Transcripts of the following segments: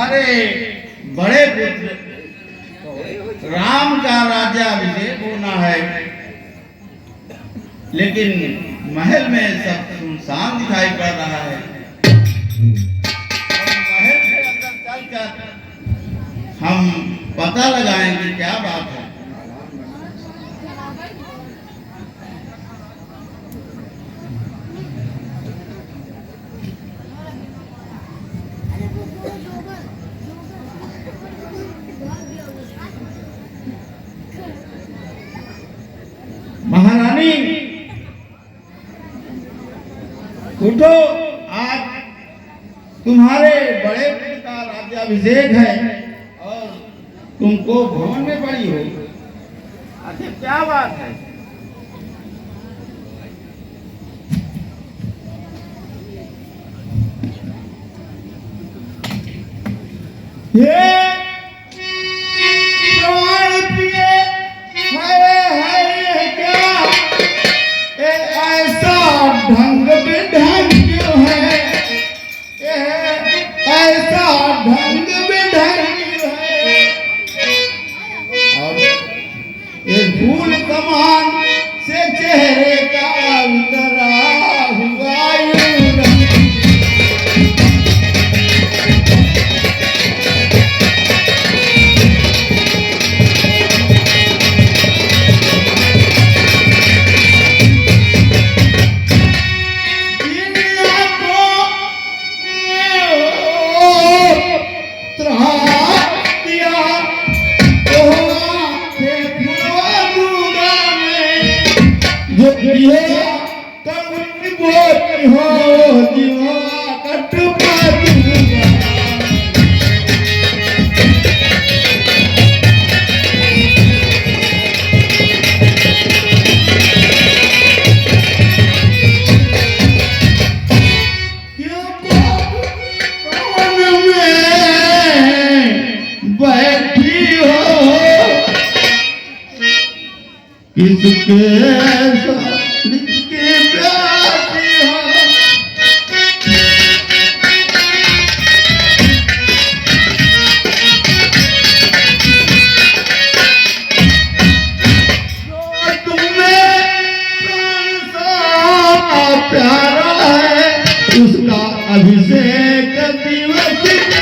तुम्हारे बड़े पुत्र राम का राज्याभिषेक होना है, लेकिन महल में सब सुनसान दिखाई पड़ रहा है। महल के अंदर चलकर हम पता लगाएंगे क्या बात है। महारानी उठो, आज तुम्हारे बड़े पुत्र का राज्याभिषेक है और तुमको भवन में पड़ी हो। अच्छा क्या बात है? ये ढंग बिढंग क्यों है, ऐसा ढंग बिढंग है, और ये फूल कमान से चेहरे का उतरा हुआ किसके प्यासी हो। तुम्हें प्राण सा प्यारा है, उसका अभिषेक दिवस है।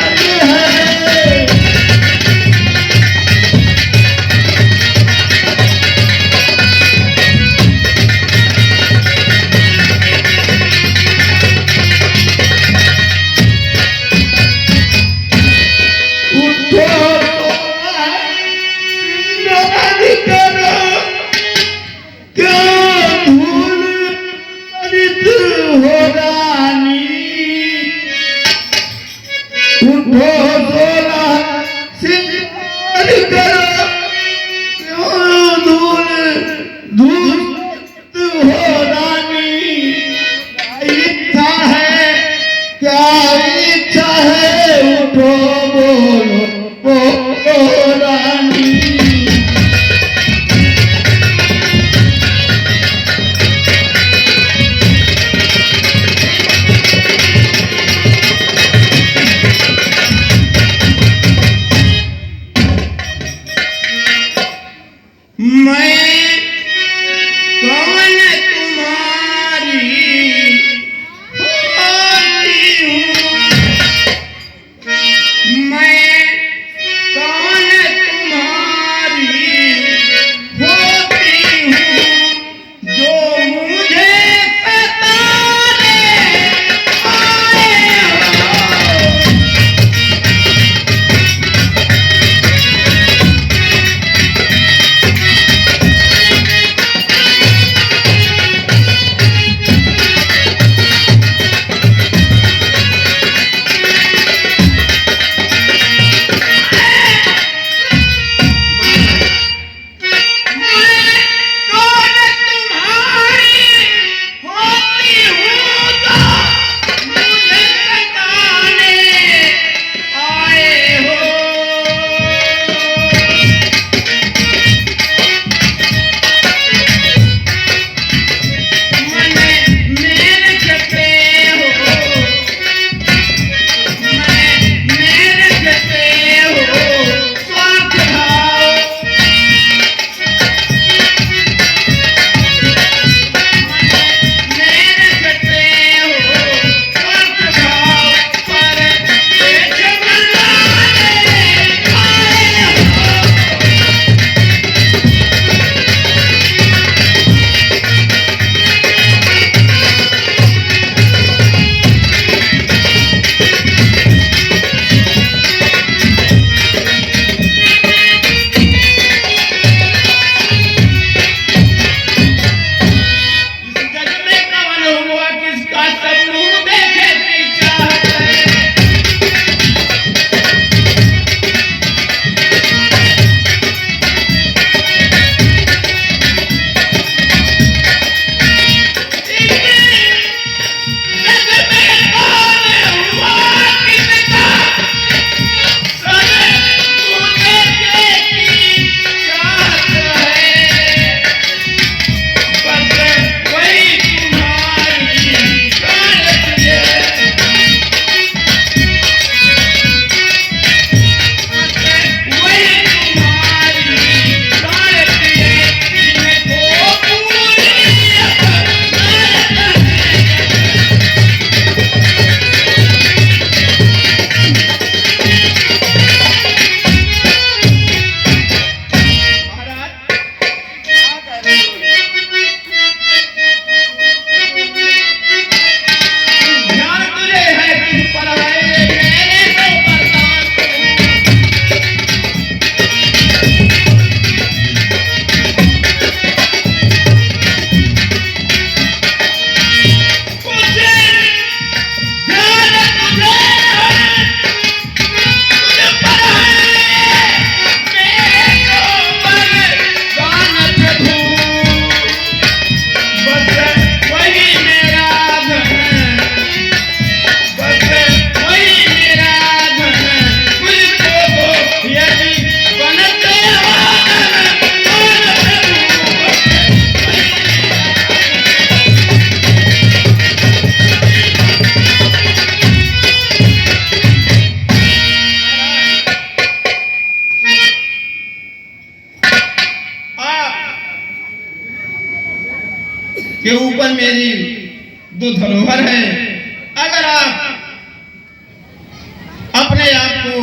के ऊपर मेरी दो धरोहर है। अगर आप अपने आप को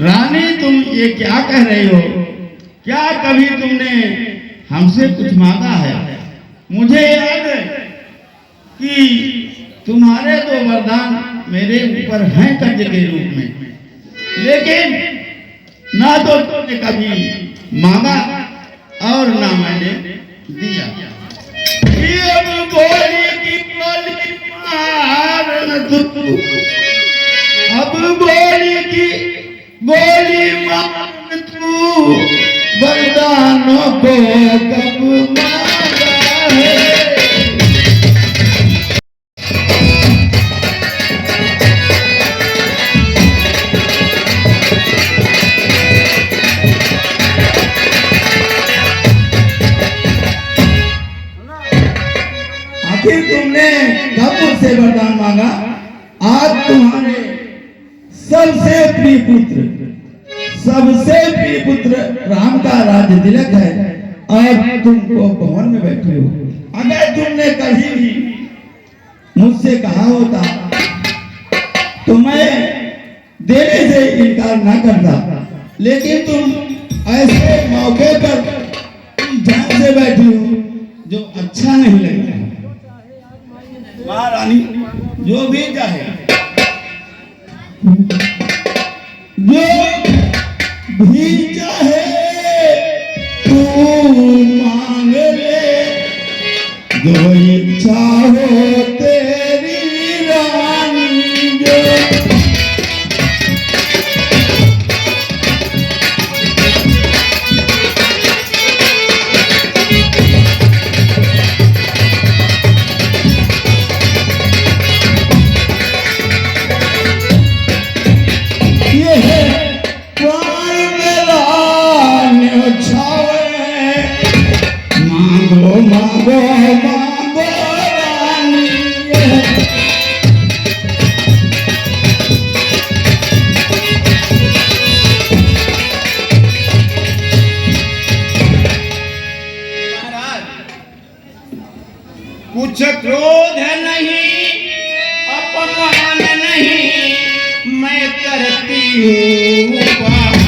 रानी, तुम ये क्या कह रही हो? क्या कभी तुमने हमसे कुछ मांगा है? मुझे याद है कि तुम्हारे दो वरदान मेरे ऊपर हैं कर्ज के रूप में, लेकिन ना तो तुमने कभी मांगा और ना मैंने दिया। अब बोली की बोली मार तू, अब बोली की बोली मार तू, वरदानों को कब मांगा है? आखिर तुमने कब मुझसे वरदान मांगा? आज तुम्हारे सबसे प्रिय पुत्र, सबसे प्रिय पुत्र राम का राज्य तिलक है और तुमको भवन में बैठे हो। अगर तुमने कभी भी मुझसे कहा होता तो मैं देने से इनकार ना करता, लेकिन तुम ऐसे मौके पर जान से बैठी हो जो अच्छा नहीं लगता। महारानी, जो भी चाहे, जो भी चाहे तू मांग ले, जो इच्छा हो तेरी रानी जो। मांगो मांगो मांगो रानी, महाराज कुछ क्रोध नहीं, अपमान नहीं, मैं करती हूँ उपहास।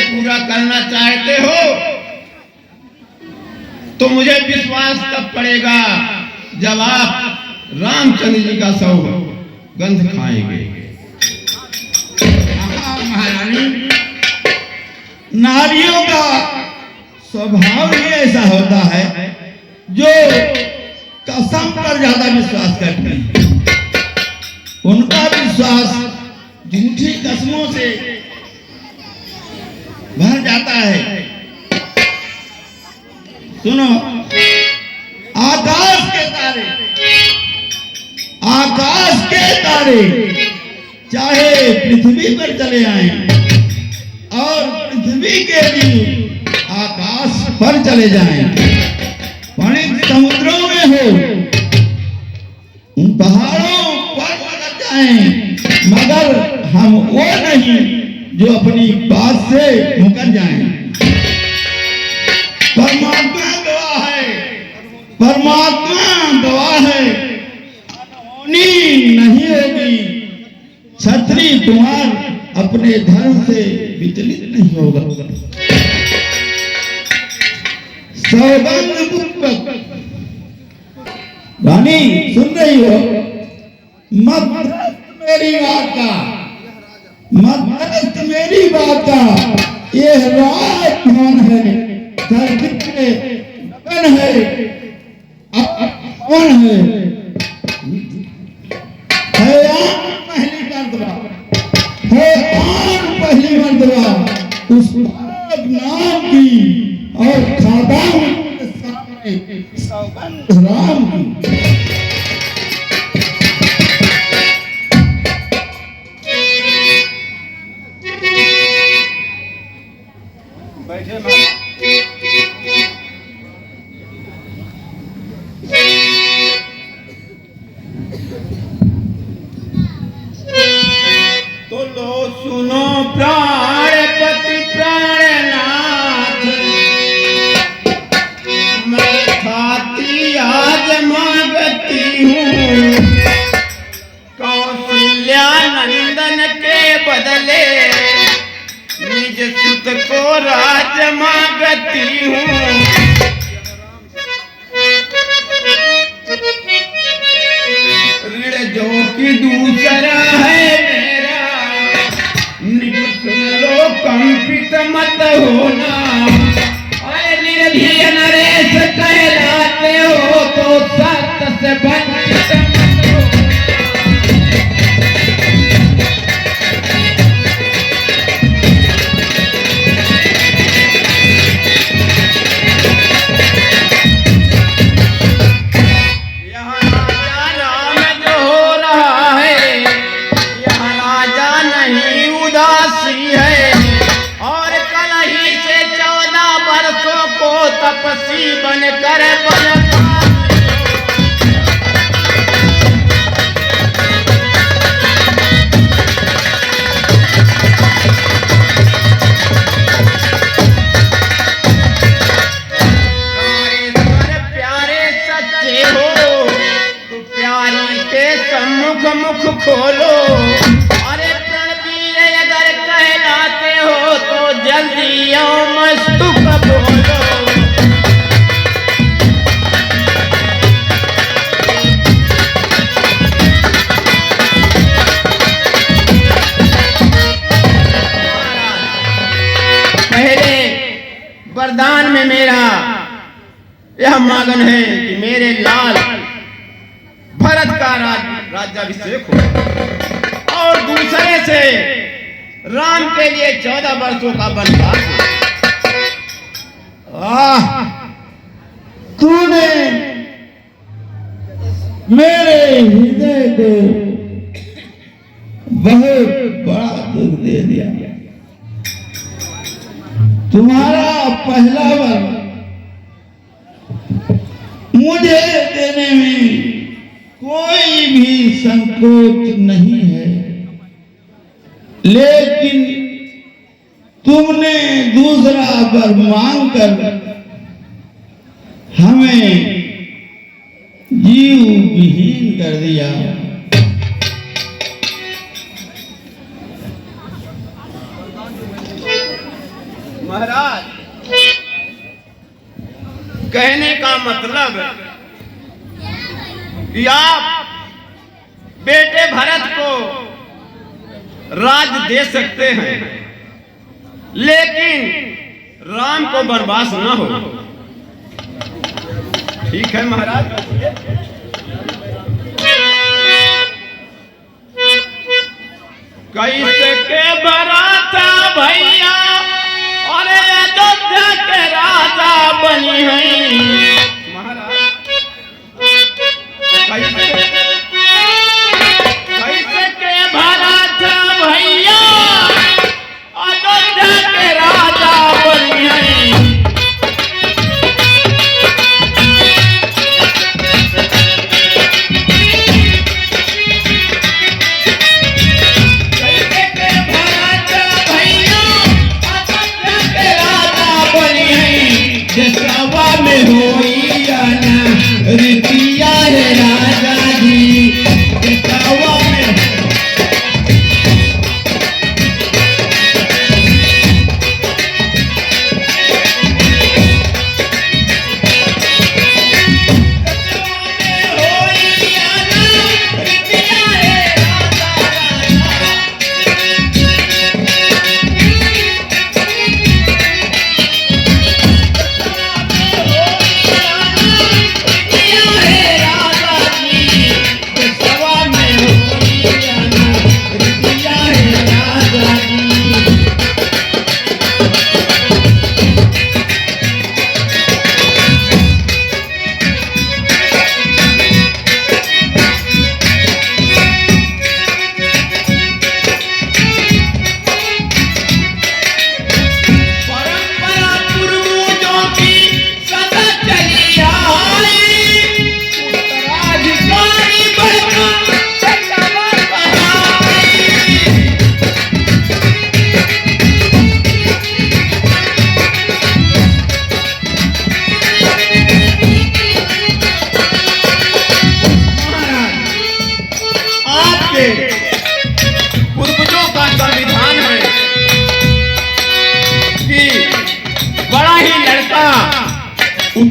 पूरा करना चाहते हो तो मुझे विश्वास तब पड़ेगा जब आप रामचंद्र जी का सौगंध खाएंगे। महारानी, नारियों का स्वभाव ही ऐसा होता है जो कसम पर ज्यादा विश्वास करते हैं। उनका विश्वास झूठी कसमों से भर जाता है। सुनो, आकाश के तारे, आकाश के तारे चाहे पृथ्वी पर चले आए और पृथ्वी के जीव आकाश पर चले जाएं, बड़े समुद्रों में हो, उन पहाड़ों पर जाएं, मगर हम वो नहीं जो अपनी बात से मुकर जाएं। परमात्मा गवाह है, परमात्मा गवाह है, अनहोनी नहीं होगी। क्षत्रिय कुमार अपने धर्म से विचलित नहीं होगा। सौगंध पूर्वक रानी सुन रही हो, मत मेरी बात का, मत मेरी बात का। ये राजधान है, सर्दिक है, लगन है, कौन है? पहली मर्तबा है, पहली मर्तबा उस नाम की और खाता सौगंध राम की। तो लो सुनो प्राणपति प्राणनाथ, मैं खाती आज मांगती हूँ। कौशल्या नंदन के बदले निज सुत को राज मांगती हूँ। ऋण जो कि दूसरा है मेरा, सुन लो कंपित मत होना। अरे निर्भय नरेश कहलाते हो तो सत्य से वंचित मत होना। तपसी बनकर प्यारे सच्चे हो तो प्यारी के सम्मुख मुख खोलो। अरे प्रणवीर अगर कहलाते हो तो जल्दी आओ मस्तुक बोलो। वरदान में मेरा यह मांगन है कि मेरे लाल भरत का राज्याभिषेक हो और दूसरे से राम के लिए 14 वर्षों का वनवास हो। तूने मेरे हृदय को बहुत बड़ा दुख दे दिया। तुम्हारा पहला वर मुझे देने में कोई भी संकोच नहीं है, लेकिन तुमने दूसरा वर मांगकर हमें जीव विहीन कर दिया। महाराज, कहने का मतलब कि आप बेटे भरत को राज दे सकते हैं, लेकिन राम को वनवास न हो। ठीक है महाराज। कैसे के बराता भैया और अयोध्या के राजा बनी है महाराज। कैसे के बराता भैया अयोध्या के राजा बनी है। कैसे के बराता भैया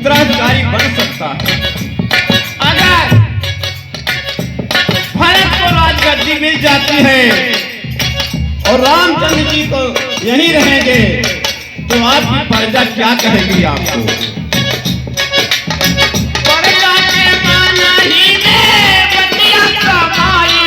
उत्तराधिकारी बन सकता है। अगर भरत को राजगद्दी मिल जाती है और रामचंद्र जी को यहीं रहेंगे तो आपकी प्रजा क्या कहेगी आपको? प्रजा के माना ही में बतिया कमाई।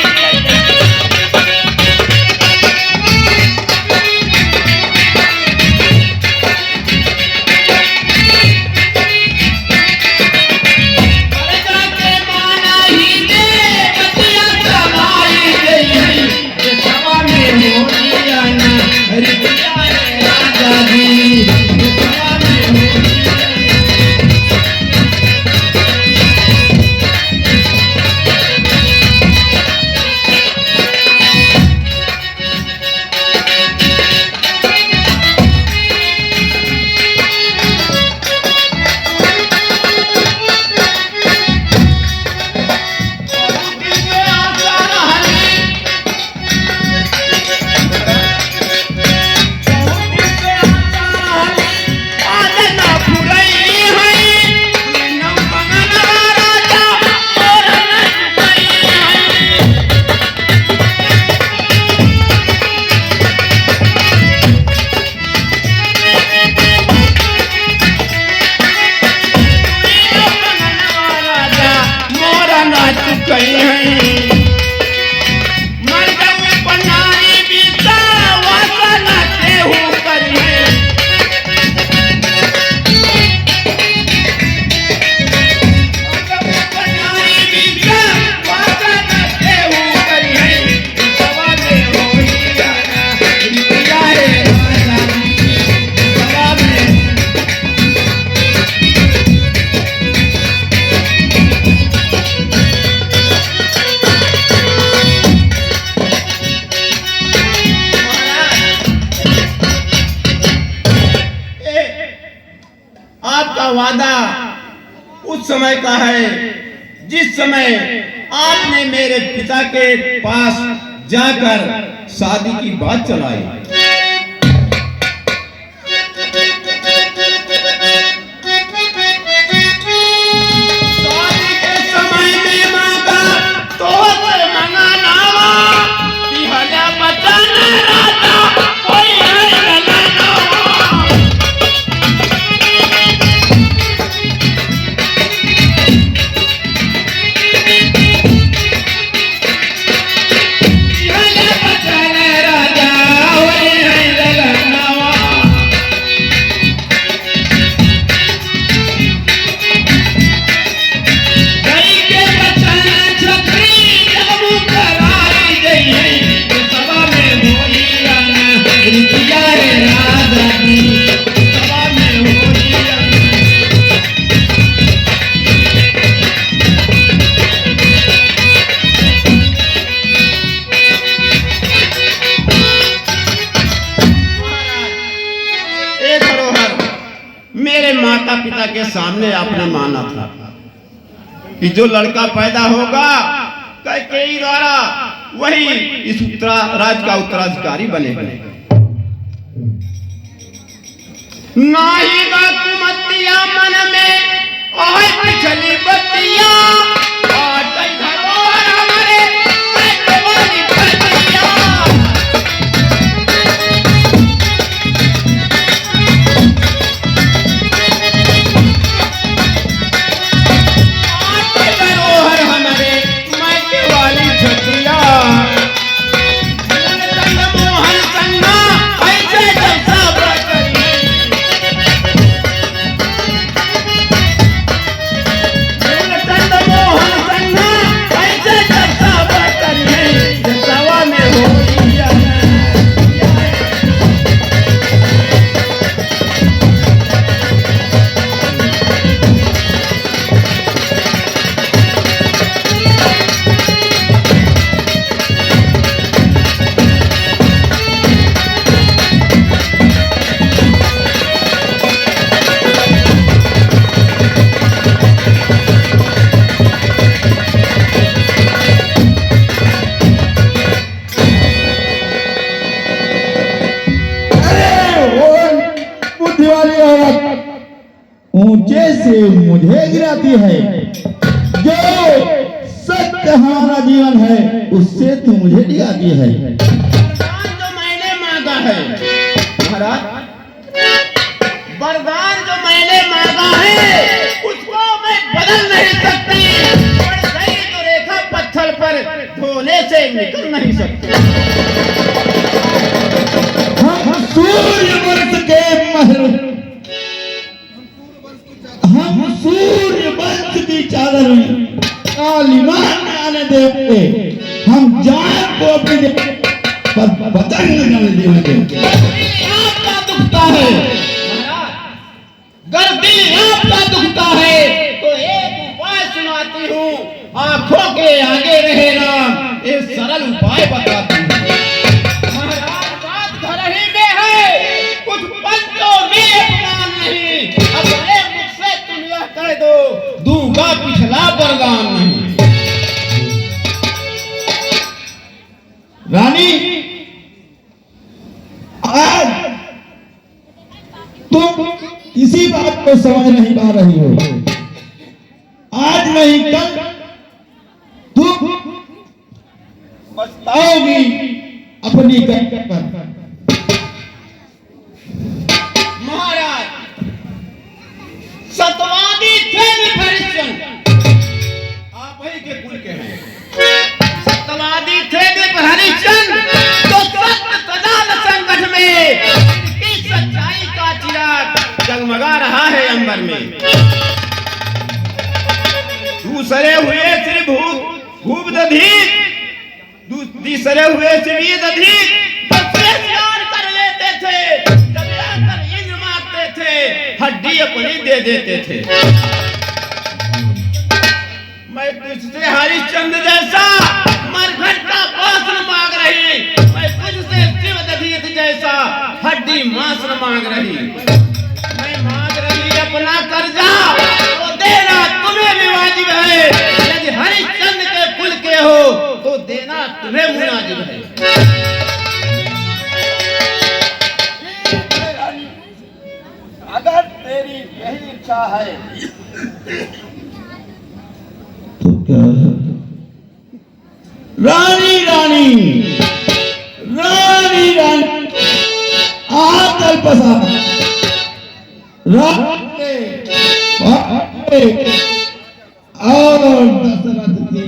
वादा उस समय का है जिस समय आपने मेरे पिता के पास जाकर शादी की बात चलाई। शादी के समय में मांगा तो मनाना तिहरा बचाना राजा कोई माता पिता के सामने आपने माना था कि जो लड़का पैदा होगा कैकेयी द्वारा वही इस राज्य का उत्तराधिकारी बनेगा। नाही बाकुमतिया मन में और पिछली बतिया से मुझे गिराती है। जो सत्य हमारा जीवन है उससे तू मुझे डिगाती है। वरदान जो मैंने मांगा है महाराज, वरदान जो मैंने मांगा है उसको मैं बदल नहीं सकती। पड़ गई जो रेखा पत्थर पर धोने से निकल नहीं सकती। हम सूर्य वंश के महल, हम सूर्य वंश की चादर में कालीमान आने देते। हम जान को अपने पर बदल नहीं देंगे। आपका दुखता है अगर दिल आपका दुखता है तो एक उपाय सुनाती हूँ, आंखों के आगे रहेगा, एक सरल उपाय बताती हूँ। महाराज बात घर ही में है, कुछ पंचों में अपमान नहीं। अपने मुख से तुम यह कह दो, दूंगा पिछला वरदान नहीं। रानी, आज तुम किसी बात को समझ नहीं पा रही हो। आज नहीं कल तुम पछताओगी अपनी करतूत पर। महाराज सतवादी थे हरिश्चंद्र, आप ही के कुल के हैं। सत्यवादी थे हरिश्चंद्र तो सत्य सदा न संकट में, इनकी सच्चाई का चिराग जगमगा रहा है अंबर में। दूसरे हुए श्री भूप दधीच, तीसरे हुए श्री दधीच, सबसे प्यार कर लेते थे, दबा कर इंद्र मांगते थे, हड्डी अपनी दे देते थे। मैं तुझसे हरिश्चंद्र जैसा मरघट का मांस न मांग रही, मैं तुझसे शिव दधीच जैसा हड्डी मांस न मांग रही। मैं मांग रही अपना कर्जा, तो देना तुम्हें भी वाजिब है। यदि हरिश्चंद्र के कुल के हो तो देना तुम्हें मुनाजिब है। अगर तेरी यही इच्छा है तो क्या है? रानी रानी रानी रानी आकर पसा और दशरथ के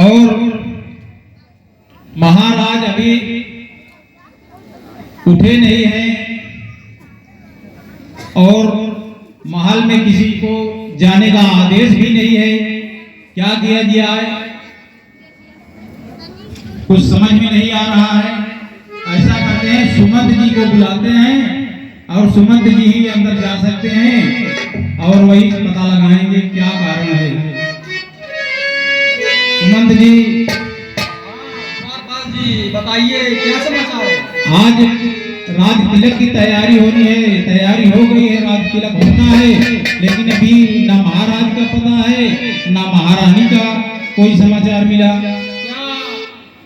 और महाराज अभी उठे नहीं हैं और महल में किसी को जाने का आदेश भी नहीं है। क्या किया जाए कुछ समझ में नहीं आ रहा है। ऐसा करते हैं, सुमंत जी को बुलाते हैं और सुमंत जी ही अंदर जा सकते हैं और वही पता लगाएंगे क्या कारण है। सुमंत जी, बताइए क्या समाचार है? आज राज तिलक की तैयारी होनी है, तैयारी हो गई है, राज तिलक होना है, लेकिन अभी ना महाराज का पता है ना महारानी का कोई समाचार मिला। क्या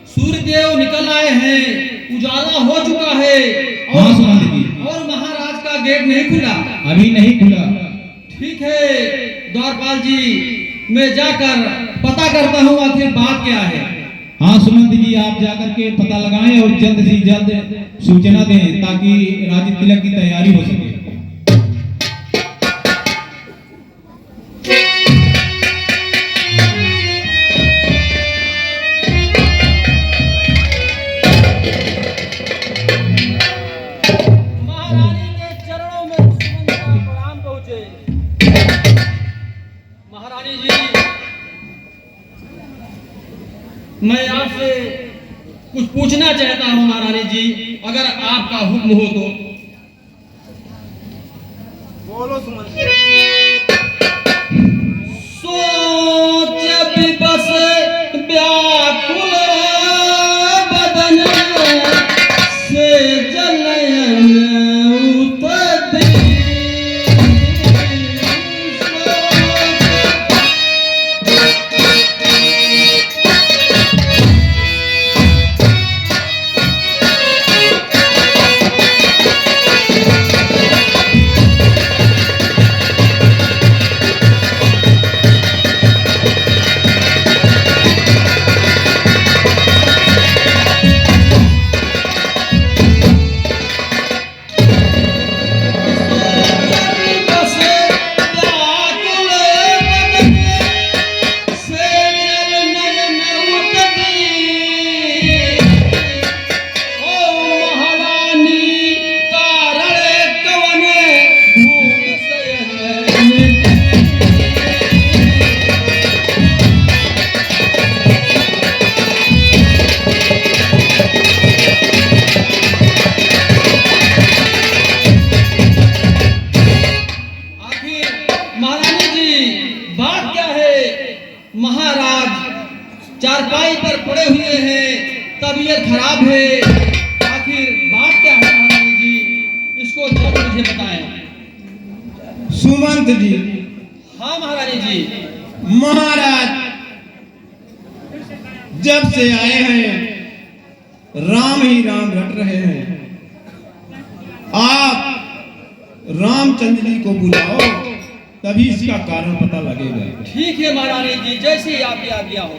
सूर्यदेव निकल आए हैं, उजाला हो चुका है हाँ सुमंत जी, और महाराज का गेट नहीं खुला? अभी नहीं खुला। ठीक है द्वारपाल जी, मैं जाकर पता करता हूँ आखिर बात क्या है। हाँ सुमंत जी, आप जाकर के पता लगाएं और जल्द से जल्द सूचना दें ताकि राज तिलक की तैयारी हो सके। महारानी के चरणों में सुमन का प्रणाम पहुंचे। महारानी जी, मैं आपसे कुछ पूछना चाहता हूं महारानी जी, अगर आपका हुक्म हो तो। बोलो सुमन। सोच विवश व्याकुल बदन से जलयन उतरी। सोच महाराज चारपाई पर पड़े हुए हैं, तबीयत खराब है। आखिर बात क्या है महारानी जी, इसको जब मुझे बताएं। सुमंत जी। हाँ महारानी जी। महाराज जब से आए हैं राम ही राम रट रहे हैं। आप रामचंद्र जी को बुलाओ, तभी इसका कारण पता लगेगा। ठीक है महारानी जी, जैसे ही आपकी आज्ञा हो।